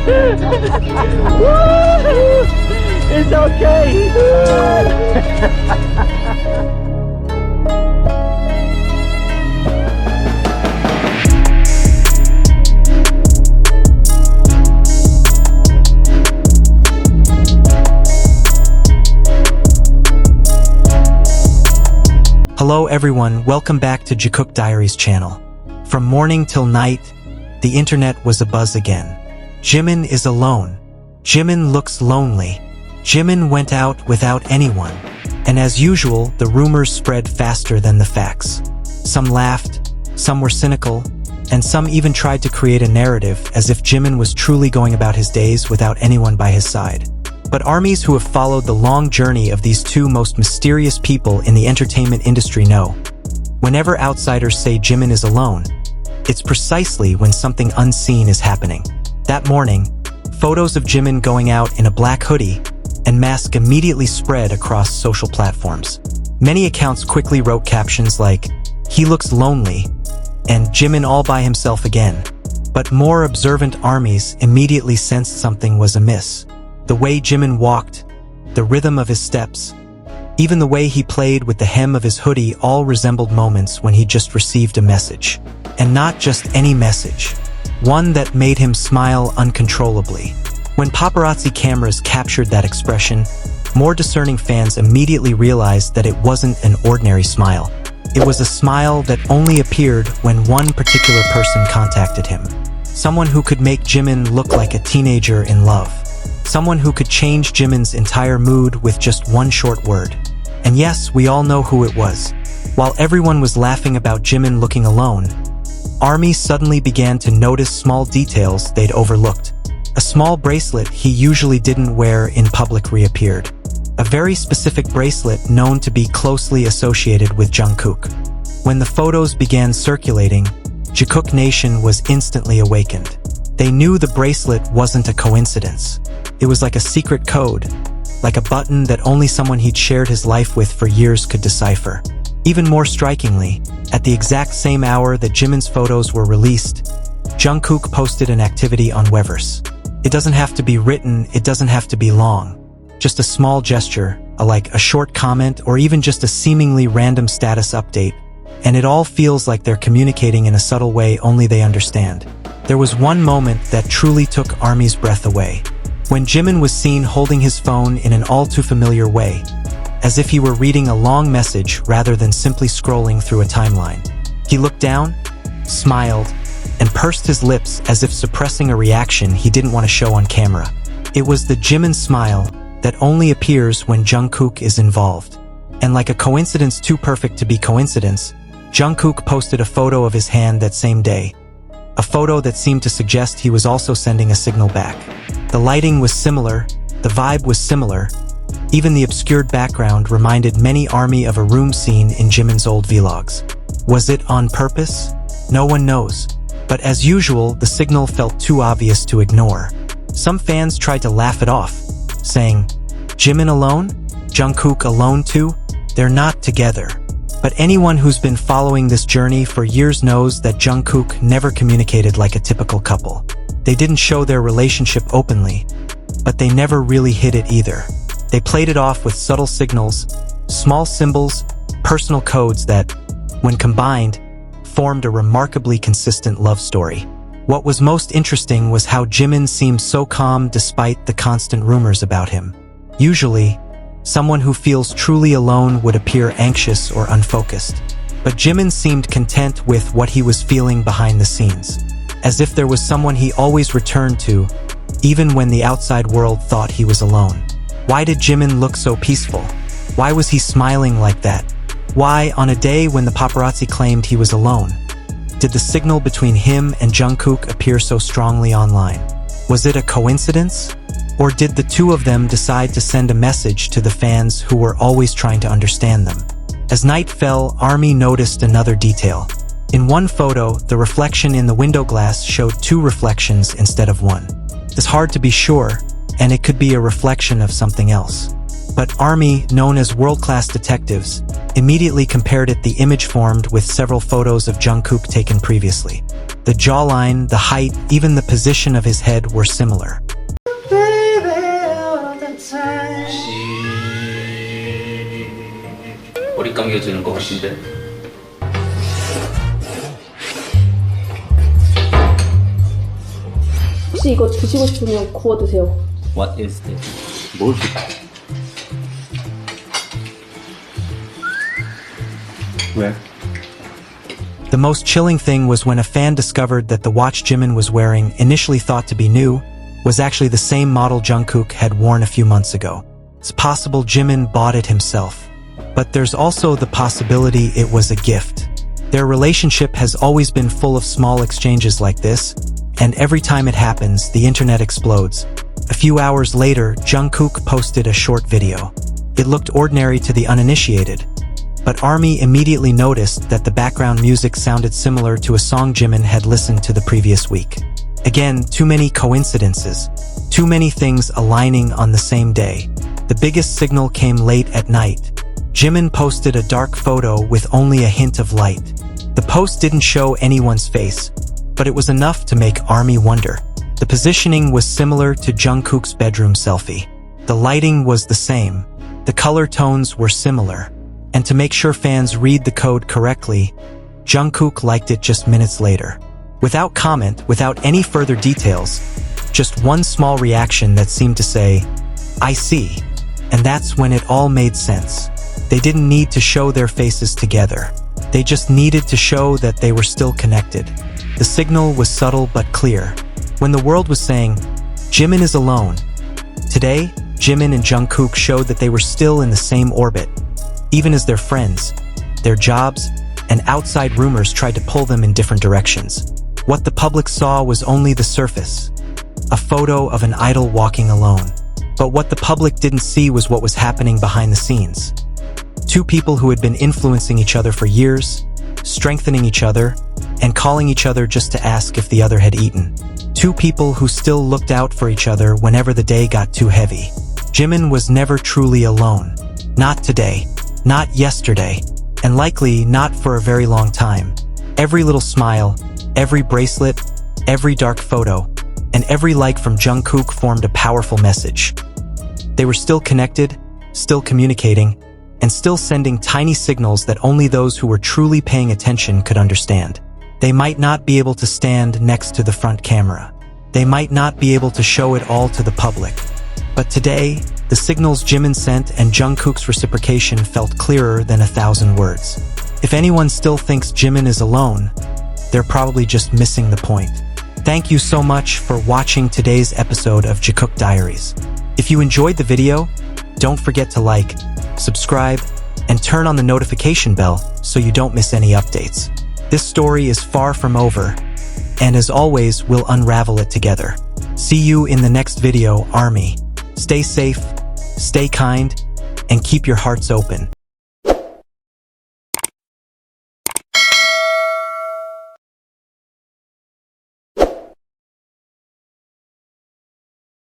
It's okay. Hello everyone, welcome back to Jikook Diaries channel. From morning till night, the internet was abuzz again. Jimin is alone. Jimin looks lonely. Jimin went out without anyone. And as usual, the rumors spread faster than the facts. Some laughed, some were cynical, and some even tried to create a narrative as if Jimin was truly going about his days without anyone by his side. But armies who have followed the long journey of these two most mysterious people in the entertainment industry know. Whenever outsiders say Jimin is alone, it's precisely when something unseen is happening. That morning, photos of Jimin going out in a black hoodie and mask immediately spread across social platforms. Many accounts quickly wrote captions like, "He looks lonely," and "Jimin all by himself again." But more observant armies immediately sensed something was amiss. The way Jimin walked, the rhythm of his steps, even the way he played with the hem of his hoodie all resembled moments when he just received a message. And not just any message. One that made him smile uncontrollably. When paparazzi cameras captured that expression, more discerning fans immediately realized that it wasn't an ordinary smile. It was a smile that only appeared when one particular person contacted him. Someone who could make Jimin look like a teenager in love. Someone who could change Jimin's entire mood with just one short word. And yes, we all know who it was. While everyone was laughing about Jimin looking alone, ARMY suddenly began to notice small details they'd overlooked. A small bracelet he usually didn't wear in public reappeared. A very specific bracelet known to be closely associated with Jungkook. When the photos began circulating, Jikook Nation was instantly awakened. They knew the bracelet wasn't a coincidence. It was like a secret code, like a button that only someone he'd shared his life with for years could decipher. Even more strikingly, at the exact same hour that Jimin's photos were released, Jungkook posted an activity on Weverse. It doesn't have to be written, it doesn't have to be long. Just a small gesture, like a short comment or even just a seemingly random status update, and it all feels like they're communicating in a subtle way only they understand. There was one moment that truly took ARMY's breath away. When Jimin was seen holding his phone in an all-too-familiar way, as if he were reading a long message rather than simply scrolling through a timeline. He looked down, smiled, and pursed his lips as if suppressing a reaction he didn't want to show on camera. It was the Jimin smile that only appears when Jungkook is involved. And like a coincidence too perfect to be coincidence, Jungkook posted a photo of his hand that same day. A photo that seemed to suggest he was also sending a signal back. The lighting was similar, the vibe was similar. Even the obscured background reminded many ARMY of a room scene in Jimin's old vlogs. Was it on purpose? No one knows. But as usual, the signal felt too obvious to ignore. Some fans tried to laugh it off, saying, "Jimin alone? Jungkook alone too? They're not together." But anyone who's been following this journey for years knows that Jungkook never communicated like a typical couple. They didn't show their relationship openly, but they never really hid it either. They played it off with subtle signals, small symbols, personal codes that, when combined, formed a remarkably consistent love story. What was most interesting was how Jimin seemed so calm despite the constant rumors about him. Usually, someone who feels truly alone would appear anxious or unfocused. But Jimin seemed content with what he was feeling behind the scenes, as if there was someone he always returned to, even when the outside world thought he was alone. Why did Jimin look so peaceful? Why was he smiling like that? Why, on a day when the paparazzi claimed he was alone, did the signal between him and Jungkook appear so strongly online? Was it a coincidence? Or did the two of them decide to send a message to the fans who were always trying to understand them? As night fell, ARMY noticed another detail. In one photo, the reflection in the window glass showed two reflections instead of one. It's hard to be sure, and it could be a reflection of something else. But ARMY, known as world-class detectives, immediately compared the image formed with several photos of Jungkook taken previously. The jawline, the height, even the position of his head were similar. 머리 감겨주는 것 같은데. 혹시 이거 드시고 싶으면 구워 드세요. What is this? 뭘 줄까? 왜? The most chilling thing was when a fan discovered that the watch Jimin was wearing, initially thought to be new, was actually the same model Jungkook had worn a few months ago. It's possible Jimin bought it himself. But there's also the possibility it was a gift. Their relationship has always been full of small exchanges like this, and every time it happens, the internet explodes. A few hours later, Jungkook posted a short video. It looked ordinary to the uninitiated, but ARMY immediately noticed that the background music sounded similar to a song Jimin had listened to the previous week. Again, too many coincidences. Too many things aligning on the same day. The biggest signal came late at night. Jimin posted a dark photo with only a hint of light. The post didn't show anyone's face, but it was enough to make ARMY wonder. The positioning was similar to Jungkook's bedroom selfie. The lighting was the same. The color tones were similar. And to make sure fans read the code correctly, Jungkook liked it just minutes later. Without comment, without any further details, just one small reaction that seemed to say, "I see." And that's when it all made sense. They didn't need to show their faces together. They just needed to show that they were still connected. The signal was subtle but clear. When the world was saying, Jimin is alone, today, Jimin and Jungkook showed that they were still in the same orbit, even as their friends, their jobs, and outside rumors tried to pull them in different directions. What the public saw was only the surface, a photo of an idol walking alone. But what the public didn't see was what was happening behind the scenes. Two people who had been influencing each other for years, strengthening each other, and calling each other just to ask if the other had eaten. Two people who still looked out for each other whenever the day got too heavy. Jimin was never truly alone. Not today, not yesterday, and likely not for a very long time. Every little smile, every bracelet, every dark photo, and every like from Jungkook formed a powerful message. They were still connected, still communicating, and still sending tiny signals that only those who were truly paying attention could understand. They might not be able to stand next to the front camera. They might not be able to show it all to the public. But today, the signals Jimin sent and Jungkook's reciprocation felt clearer than 1,000 words. If anyone still thinks Jimin is alone, they're probably just missing the point. Thank you so much for watching today's episode of Jikook Diaries. If you enjoyed the video, don't forget to like, subscribe, and turn on the notification bell so you don't miss any updates. This story is far from over, and as always, we'll unravel it together. See you in the next video, ARMY. Stay safe, stay kind, and keep your hearts open.